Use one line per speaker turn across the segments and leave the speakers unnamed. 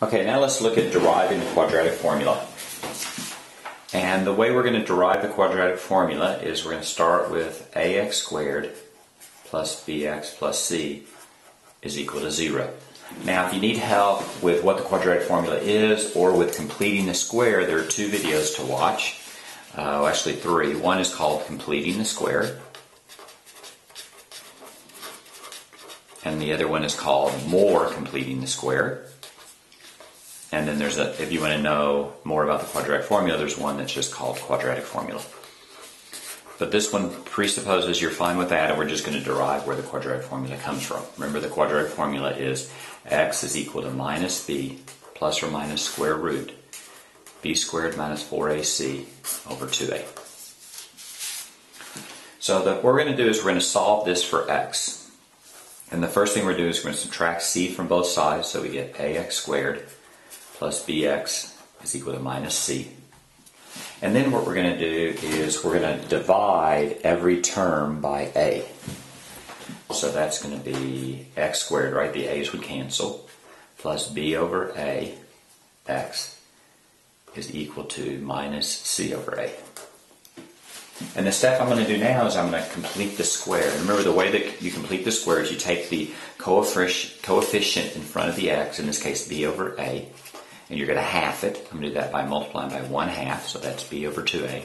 Okay, now let's look at deriving the quadratic formula. And the way we're going to derive the quadratic formula is we're going to start with ax squared plus bx plus c is equal to 0. Now, if you need help with what the quadratic formula is or with completing the square, there are two videos to watch. Actually three. One is called Completing the Square, and the other one is called More Completing the Square. And then there's if you want to know more about the quadratic formula, there's one that's just called Quadratic Formula. But this one presupposes you're fine with that, and we're just going to derive where the quadratic formula comes from. Remember, the quadratic formula is x is equal to minus b plus or minus square root b squared minus 4ac over 2a. So what we're going to do is we're going to solve this for x. And the first thing we're going to do is we're going to subtract c from both sides, so we get ax squared plus bx is equal to minus c. And then what we're going to do is we're going to divide every term by a. So that's going to be x squared, right? The a's would cancel, plus b over a x is equal to minus c over a. And the step I'm going to do now is I'm going to complete the square. Remember, the way that you complete the square is you take the coefficient in front of the x, in this case b over a, and you're going to half it. I'm going to do that by multiplying by 1/2, so that's b over 2a.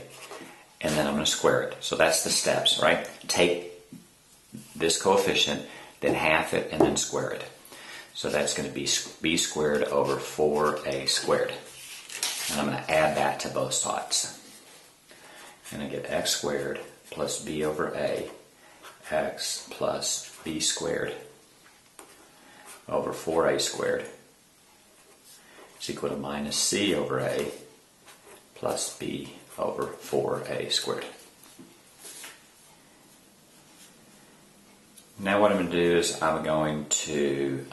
And then I'm going to square it. So that's the steps, right? Take this coefficient, then half it, and then square it. So that's going to be b squared over 4a squared. And I'm going to add that to both sides. And I get x squared plus b over a, x plus b squared over 4a squared is equal to minus c over a plus b over 4a squared. Now what I'm going to do is I'm going to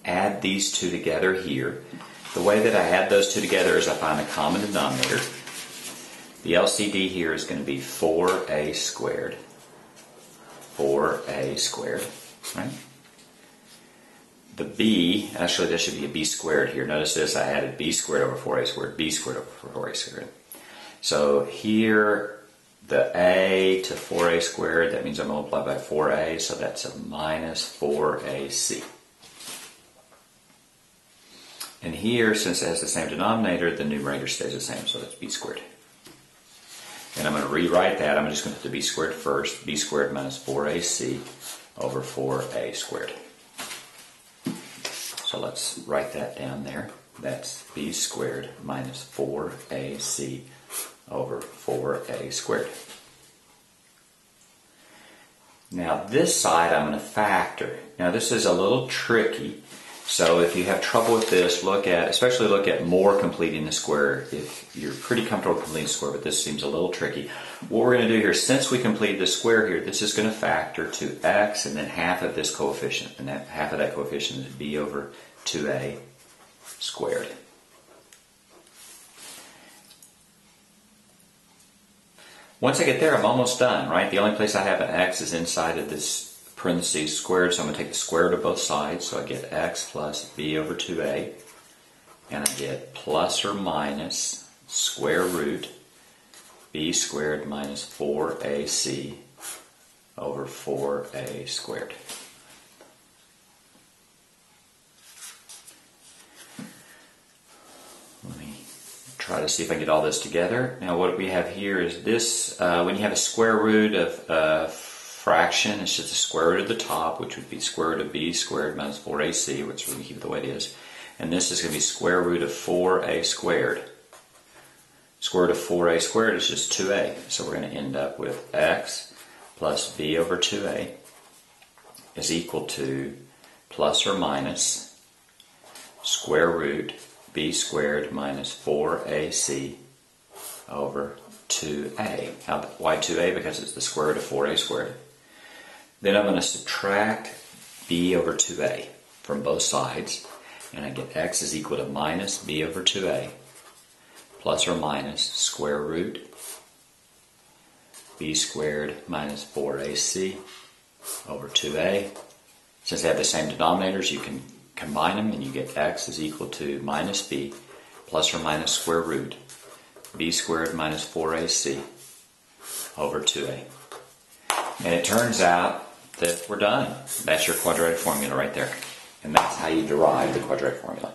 add these two together here. The way that I add those two together is I find a common denominator. The LCD here is going to be 4a squared. 4a squared, right? The b, actually there should be a b squared here. Notice this, I added b squared over 4a squared, b squared over 4a squared. So here, the a to 4a squared, that means I multiply by 4a, so that's a minus 4ac. And here, since it has the same denominator, the numerator stays the same, so that's b squared. And I'm going to rewrite that. I'm just going to put the b squared first. B squared minus 4ac over 4a squared. So let's write that down there. That's b squared minus 4ac over 4a squared. Now this side I'm going to factor. Now this is a little tricky. So if you have trouble with this, especially look at more completing the square. If you're pretty comfortable completing the square, but this seems a little tricky. What we're going to do here, since we completed the square here, this is going to factor to x and then half of this coefficient. And that half of that coefficient is b over 2a squared. Once I get there, I'm almost done, right? The only place I have an x is inside of this parentheses squared, so I'm going to take the square root of both sides, so I get x plus b over 2a, and I get plus or minus square root b squared minus 4ac over 4a squared. Let me try to see if I can get all this together. Now what we have here is this, when you have a square root of fraction, it's just the square root of the top, which would be square root of b squared minus 4ac, which we're going to keep it the way it is. And this is going to be square root of 4a squared. Square root of 4a squared is just 2a. So we're going to end up with x plus b over 2a is equal to plus or minus square root b squared minus 4ac over 2a. Why 2a? Because it's the square root of 4a squared. Then I'm going to subtract b over 2a from both sides, and I get x is equal to minus b over 2a plus or minus square root b squared minus 4ac over 2a. Since they have the same denominators, you can combine them and you get x is equal to minus b plus or minus square root b squared minus 4ac over 2a. And it turns out that we're done. That's your quadratic formula right there. And that's how you derive the quadratic formula.